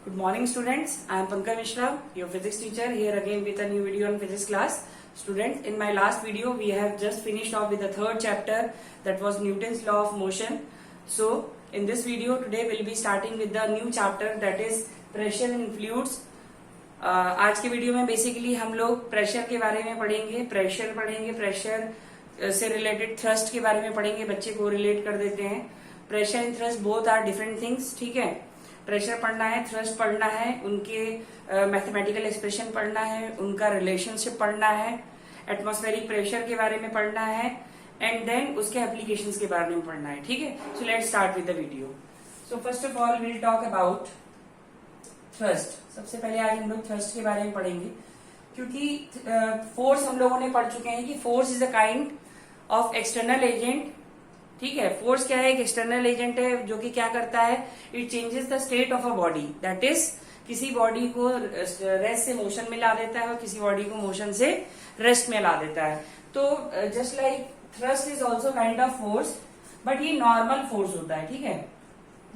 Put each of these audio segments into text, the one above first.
Good morning, students. I am Pankaj Mishra, your physics teacher, here again with a new video on physics class. Students, in my last video, we have just finished off with the third chapter, that was Newton's law of motion. So, in this video today, we'll be starting with the new chapter, that is pressure in fluids. आज के video में basically हम लोग pressure के बारे में पढ़ेंगे, pressure से रिलेटेड थ्रस्ट के बारे में पढ़ेंगे. बच्चे को रिलेट कर देते हैं. Pressure and thrust both are different things. ठीक है, प्रेशर पढ़ना है, थ्रस्ट पढ़ना है, उनके मैथमेटिकल एक्सप्रेशन पढ़ना है, उनका रिलेशनशिप पढ़ना है, एटमॉस्फेरिक प्रेशर के बारे में पढ़ना है, एंड देन उसके एप्लीकेशंस के बारे में पढ़ना है. ठीक है, so let's start with the video. So first of all will talk about thrust. सबसे पहले आज हम लोग थ्रस्ट के बारे में पढ़ेंगे, क्योंकि फोर्स हम लोगों ने पढ़ चुके हैं कि force is a kind of external agent. ठीक है, फोर्स क्या है? एक एक्सटर्नल एजेंट है जो कि क्या करता है, it changes the state of a body. That is किसी बॉडी को रेस्ट से मोशन में ला देता है और किसी बॉडी को मोशन से रेस्ट में ला देता है. तो just like thrust is also kind of force, but ये नॉर्मल फोर्स होता है. ठीक है,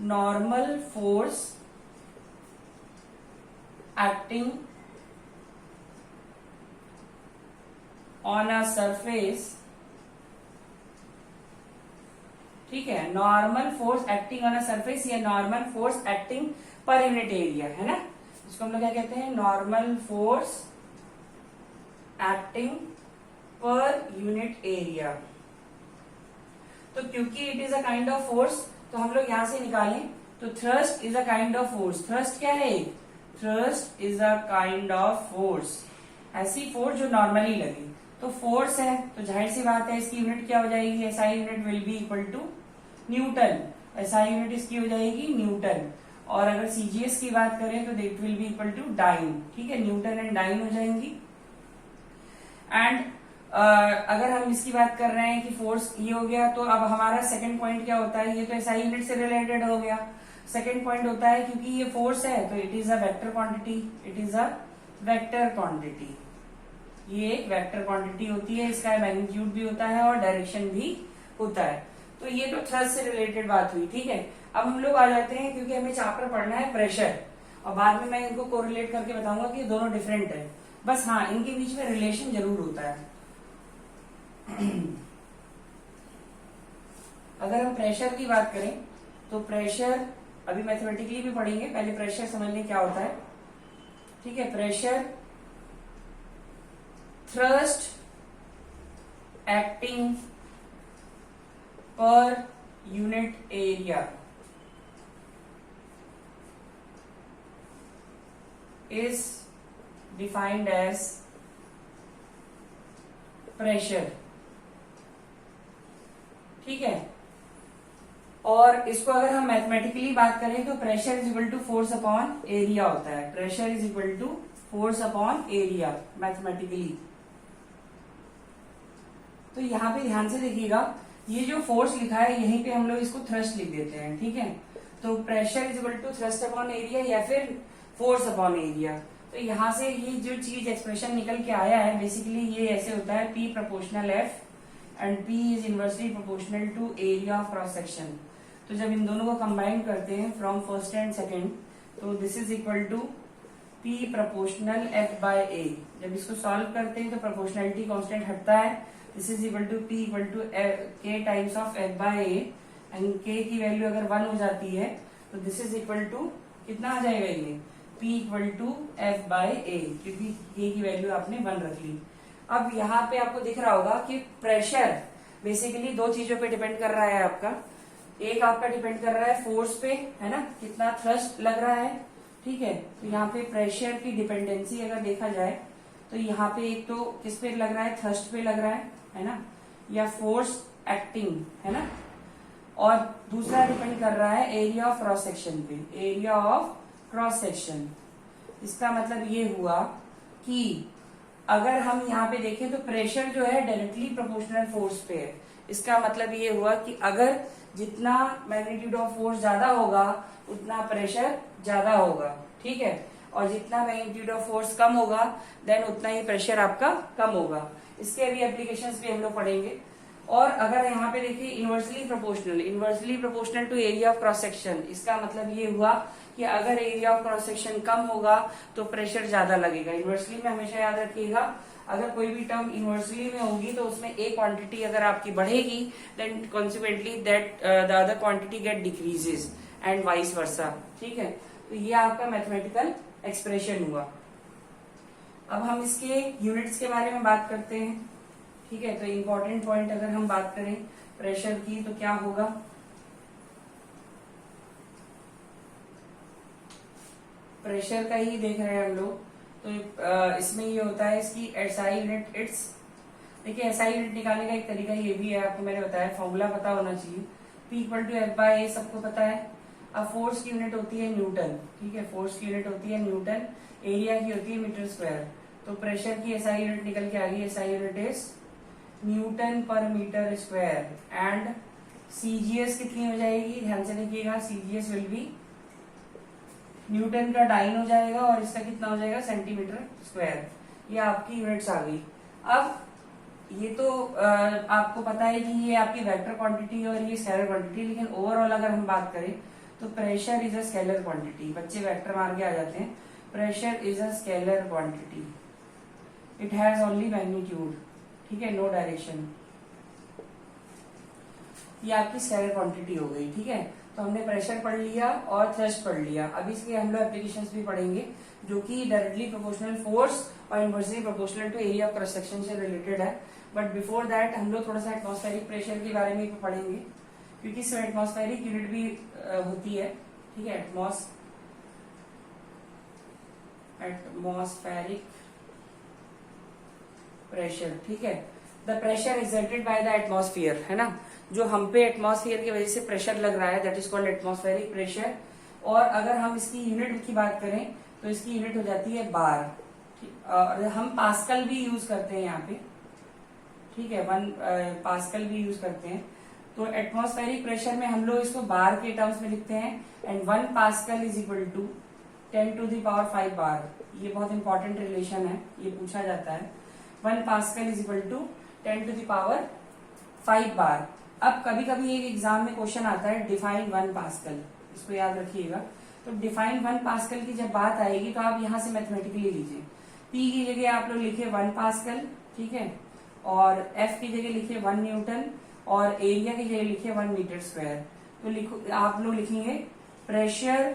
normal force acting on a surface. ठीक है, normal force acting on a surface या normal force acting per unit area, है ना. इसको हम लोग क्या कहते हैं? Normal force acting per unit area. तो क्योंकि it is a kind of force, तो हम लोग यहां से निकालें तो thrust is a kind of force. Thrust क्या है? Thrust is a kind of force, ऐसी फोर्स जो नॉर्मली लगे. तो फोर्स है तो जाहिर सी बात है इसकी यूनिट क्या हो जाएगी? SI unit will be equal to newton. SI unit इसकी हो जाएगी न्यूटन. और अगर सीजीएस की बात करें तो that will be equal to dyne. ठीक है, न्यूटन एंड डाइन हो जाएंगी. एंड अगर हम इसकी बात कर रहे हैं कि फोर्स ये हो गया, तो अब हमारा सेकंड पॉइंट क्या होता है? ये तो एसआई यूनिट से रिलेटेड हो गया. सेकंड पॉइंट होता है क्योंकि ये फोर्स है तो it is a vector quantity. It is a vector quantity. ये एक वेक्टर क्वांटिटी होती है, इसका मैग्नीट्यूड भी होता है और डायरेक्शन भी होता है. तो ये तो थ्रस्ट से रिलेटेड बात हुई. ठीक है, अब हम लोग आ जाते हैं, क्योंकि हमें चैप्टर पढ़ना है प्रेशर, और बाद में मैं इनको कोरिलेट करके बताऊंगा कि दोनों डिफरेंट है. बस हाँ, इनके बीच में रिलेशन जरूर होता है. अगर हम प्रेशर की बात करें तो प्रेशर अभी मैथमेटिकली भी पढ़ेंगे, पहले प्रेशर समझ लें क्या होता है. ठीक है, pressure thrust acting per unit area is defined as pressure. ठीक है, और इसको अगर हम मैथमेटिकली बात करें तो pressure is equal to force upon area होता है. Pressure is equal to force upon area mathematically. तो यहाँ पे ध्यान से देखिएगा, ये जो फोर्स लिखा है यहीं पे हम लोग इसको थ्रस्ट लिख देते हैं. ठीक है, तो pressure is equal to thrust upon area या फिर फोर्स अपॉन एरिया. तो यहाँ से ये जो चीज एक्सप्रेशन निकल के आया है, बेसिकली ये ऐसे होता है, P proportional F and P is inversely proportional to area of cross section. तो जब इन दोनों को कंबाइन करते हैं फ्रॉम फर्स्ट एंड सेकेंड, तो this is equal to P proportional F by A. जब इसको सॉल्व करते हैं तो प्रोपोर्शनलिटी कांस्टेंट हटता है. This is equal to P equal to K times of F by A, and K की value अगर 1 हो जाती है तो दिस इज इक्वल टू कितना आ जाएगा? ये P equal to F by A, क्योंकि K की वैल्यू आपने 1 रख ली. अब यहाँ पे आपको दिख रहा होगा कि प्रेशर बेसिकली दो चीजों पे डिपेंड कर रहा है आपका. एक आपका डिपेंड कर रहा है फोर्स पे, है ना, कितना थ्रस्ट लग रहा है. ठीक है, तो यहाँ पे प्रेशर की डिपेंडेंसी अगर देखा जाए तो यहाँ पे एक तो किस पे लग रहा है? थ्रस्ट पे लग रहा है ना, या फोर्स एक्टिंग, है ना. और दूसरा डिपेंड कर रहा है एरिया ऑफ क्रॉस सेक्शन पे. एरिया ऑफ क्रॉस सेक्शन, इसका मतलब ये हुआ कि अगर हम यहाँ पे देखें तो प्रेशर जो है डायरेक्टली प्रोपोर्शनल फोर्स पे है. इसका मतलब ये हुआ कि अगर जितना मैग्नीट्यूड ऑफ फोर्स ज्यादा होगा उतना प्रेशर ज्यादा होगा. ठीक है, और जितना मैग्नीट्यूड ऑफ फोर्स कम होगा देन उतना ही प्रेशर आपका कम होगा. इसके अभी एप्लीकेशंस भी हम लोग पढ़ेंगे. और अगर यहाँ पे देखिए inversely proportional to area of cross section, इसका मतलब ये हुआ कि अगर एरिया ऑफ क्रॉस सेक्शन कम होगा तो प्रेशर ज्यादा लगेगा। इनवर्सली में हमेशा याद रखिएगा, अगर कोई भी टर्म इनवर्सली में होगी तो उसमें एक क्वांटिटी अगर आपकी बढ़ेगी then consequently that the other quantity get decreases and vice versa. ठीक है, तो ये आपका मैथमेटिकल एक्सप्रेशन हुआ। अब हम इसके यूनिट्स के बारे में बात करते हैं। ठीक है, तो इम्पोर्टेंट पॉइंट अगर हम बात करें प्रेशर की तो क्या होगा, प्रेशर का ही देख रहे हैं हम लोग। तो इसमें ये होता है इसकी एसआई यूनिट, इट्स देखिए एसआई यूनिट निकालने का एक तरीका ये भी है, आपको मैंने बताया, फॉर्मूला पता होना चाहिए, P equal to F by A सबको पता है। अब फोर्स की यूनिट होती है न्यूटन। ठीक है, फोर्स की यूनिट होती है न्यूटन, एरिया की होती है मीटर स्क्वायर। तो प्रेशर की एसआई यूनिट निकल के आ गई, एसआई यूनिट इज न्यूटन पर मीटर स्क्वायर एंड सीजीएस कितनी हो जाएगी, ध्यान से देखिएगा, सीजीएस विल बी न्यूटन का डाइन हो जाएगा और इसका कितना हो जाएगा, सेंटीमीटर स्क्वायर। ये आपकी यूनिट्स आ गई। अब ये तो आपको पता है कि ये आपकी वेक्टर क्वांटिटी और ये स्केलर क्वांटिटी, लेकिन ओवरऑल अगर हम बात करें तो pressure is a scalar quantity. बच्चे वेक्टर मार के आ जाते हैं, pressure is a scalar quantity, it has only magnitude. ठीक है, नो डायरेक्शन। ये आपकी स्केलर क्वांटिटी हो गई। ठीक है, तो हमने प्रेशर पढ़ लिया और थ्रस्ट पढ़ लिया। अब इसके हम लोग एप्लीकेशंस भी पढ़ेंगे जो कि डायरेक्टली प्रोपोर्शनल फोर्स और inversely proportional to area of cross section से रिलेटेड है। बट बिफोर दैट हम लोग थोड़ा सा एटमॉस्फेरिक प्रेशर के बारे में भी पढ़ेंगे, क्योंकि इसमें एटमॉस्फेरिक यूनिट भी होती है। ठीक है, एटमॉस्फेरिक प्रेशर। ठीक है, the pressure exerted by the atmosphere, है ना, जो हम पे एटमॉस्फेयर की वजह से प्रेशर लग रहा है, that is called atmospheric pressure. और अगर हम इसकी यूनिट की बात करें तो इसकी यूनिट हो जाती है बार। और हम पास्कल भी यूज करते हैं यहाँ पे। ठीक है, 1 पास्कल भी यूज करते हैं। तो एटमॉस्फेरिक प्रेशर में हम लोग इसको बार के टर्म्स में लिखते हैं, and 1 pascal is equal to 10 to the power 5 bar. ये बहुत इंपॉर्टेंट रिलेशन है, ये पूछा जाता है। 1 pascal is equal to 10 to the power 5 bar. अब कभी कभी एक एग्जाम में क्वेश्चन आता है डिफाइन 1 पास्कल, इसको याद रखिएगा। तो डिफाइन 1 पास्कल की जब बात आएगी तो आप यहां से मैथमेटिकली लीजिए, P की जगह आप लोग लिखिए 1 पास्कल, ठीक है, और F की जगह लिखिए 1 न्यूटन और एरिया की जगह लिखिए 1 मीटर स्क्वायर। तो लिखो, आप लोग लिखेंगे pressure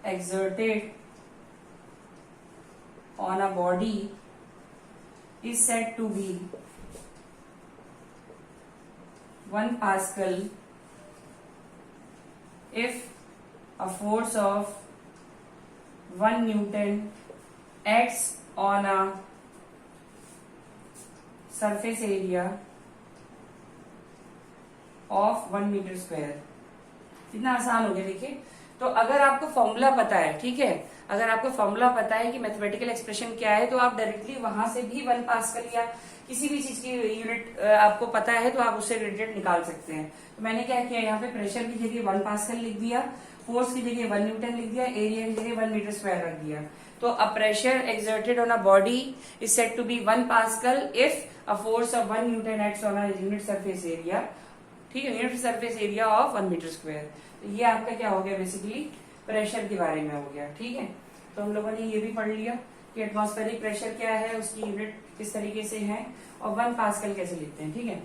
exerted on a body is said to be 1 Pascal if a force of 1 Newton acts on a surface area of 1 meter square। इतना आसान हो गया। देखिए, तो अगर आपको फॉर्मूला पता है, ठीक है, अगर आपको फॉर्मूला पता है कि मैथमेटिकल एक्सप्रेशन क्या है, तो आप डायरेक्टली वहां से भी 1 पास्कल या किसी भी चीज की यूनिट आपको पता है तो आप उससे रिलेटेड निकाल सकते हैं। तो मैंने क्या किया, यहाँ पे प्रेशर की जगह 1 पास्कल लिख दिया, फोर्स की जगह 1 न्यूटन लिख दिया, एरिया की जगह 1 मीटर स्क्वायर रख दिया। तो a pressure exerted on a body is said to be 1 pascal if a force of 1 newton acts on a unit surface area, ठीक है, unit surface area of 1 metre square. ये आपका क्या हो गया, बेसिकली प्रेशर के बारे में हो गया। ठीक है, तो हम लोगों ने ये भी पढ़ लिया कि एटमॉस्फेरिक प्रेशर क्या है, उसकी यूनिट किस तरीके से है और 1 पास्कल कैसे लिखते हैं। ठीक है,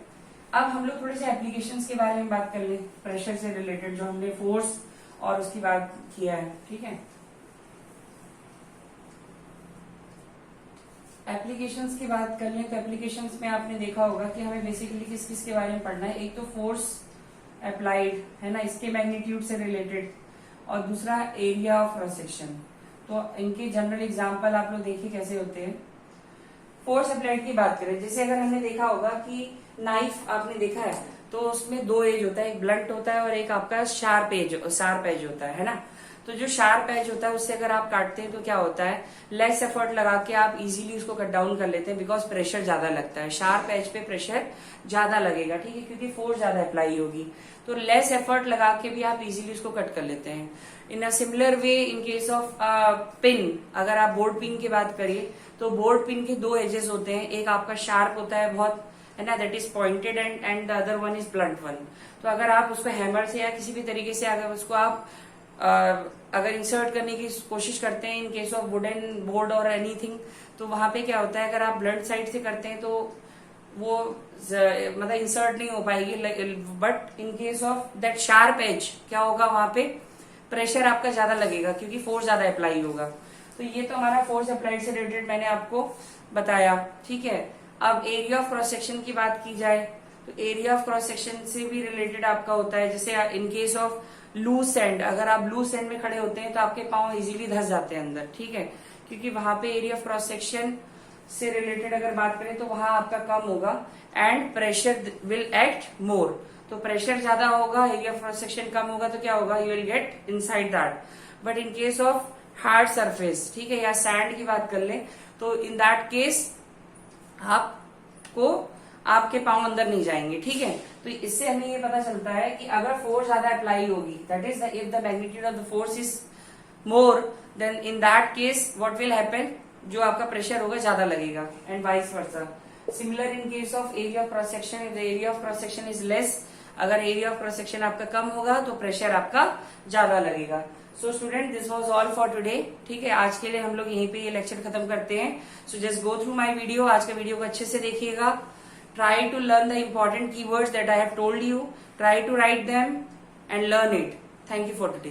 अब हम लोग थोड़े से एप्लीकेशंस के बारे में बात कर ले, प्रेशर से रिलेटेड, जो हमने फोर्स और उसकी बात किया है। ठीक है, एप्लीकेशंस की बात कर लें तो एप्लीकेशंस में आपने देखा होगा कि हमें बेसिकली किस किस के बारे में पढ़ना है। एक तो फोर्स अप्लाइड है ना, इसके मैग्नीट्यूड से रिलेटेड, और दूसरा एरिया ऑफ क्रॉस सेक्शन। तो इनके जनरल एग्जांपल आप लोग देखिए कैसे होते हैं। फोर्स अप्लाइड की बात करें, जैसे अगर हमने देखा होगा कि नाइफ आपने देखा है तो उसमें 2 एज होता है, एक ब्लंट होता है और एक आपका शार्प एज होता है ना। तो जो शार्प एज होता है उससे अगर आप काटते हैं तो क्या होता है, लेस एफर्ट लगा के आप इजीली उसको कट डाउन कर लेते हैं, बिकॉज प्रेशर ज्यादा लगता है, शार्प एज पे प्रेशर ज्यादा लगेगा, ठीक है, क्योंकि फोर्स ज्यादा अप्लाई होगी। तो लेस एफर्ट लगा के भी आप इजीली उसको कट कर लेते हैं। In a similar way in case of pin, अगर आप बोर्ड पिन की बात करिए तो बोर्ड पिन के दो एजेस होते हैं, एक आपका शार्प होता है बहुत, है ना, that is pointed and the other one is blunt one. तो अगर आप उसको हैमर से या किसी भी तरीके से अगर उसको आप अगर इंसर्ट करने की कोशिश करते हैं इन केस ऑफ वुडन बोर्ड और एनीथिंग, तो वहां पे क्या होता है, अगर आप ब्लंट साइड से करते हैं तो वो मतलब इंसर्ट नहीं हो पाएगी। But in case of that sharp edge क्या होगा, वहां पे प्रेशर आपका ज्यादा लगेगा क्योंकि फोर्स ज्यादा अप्लाई होगा। तो ये तो हमारा फोर्स अप्लाइड से रिलेटेड मैंने आपको बताया, ठीक है। अब एरिया ऑफ क्रॉस सेक्शन की बात की जाए तो एरिया ऑफ क्रॉस सेक्शन से भी रिलेटेड आपका होता है, जैसे in case of loose sand, अगर आप लूज सैंड में खड़े होते हैं तो आपके पांव इजीली धस जाते हैं अंदर, ठीक है, क्योंकि वहां पे एरिया ऑफ क्रॉस सेक्शन से रिलेटेड अगर बात करें तो वहां आपका कम होगा एंड प्रेशर विल एक्ट मोर। तो प्रेशर ज्यादा होगा, एरिया ऑफ क्रॉस सेक्शन कम होगा, तो क्या होगा, you will get inside that. But in case of hard surface, ठीक है, या सैंड की बात कर लें तो इन दैट केस आपको आपके पांव अंदर नहीं जाएंगे, ठीक है। तो इससे हमें ये पता चलता है कि अगर फोर्स ज्यादा अप्लाई होगी, that is if the magnitude of the force is more, then in that case what will happen, जो आपका प्रेशर होगा ज्यादा लगेगा and vice versa. Similar in case of area of cross section, if the area of cross section is less, अगर area of cross section आपका कम होगा तो प्रेशर आपका ज्यादा लगेगा। So student, this was all for today, ठीक है। आज के लिए हम लोग यहीं पे ये लेक्चर खत्म करते हैं। So just go through my video, आज का वीडियो को अच्छे से देखिएगा। Try to learn the important keywords that I have told you, try to write them and learn it. Thank you for today.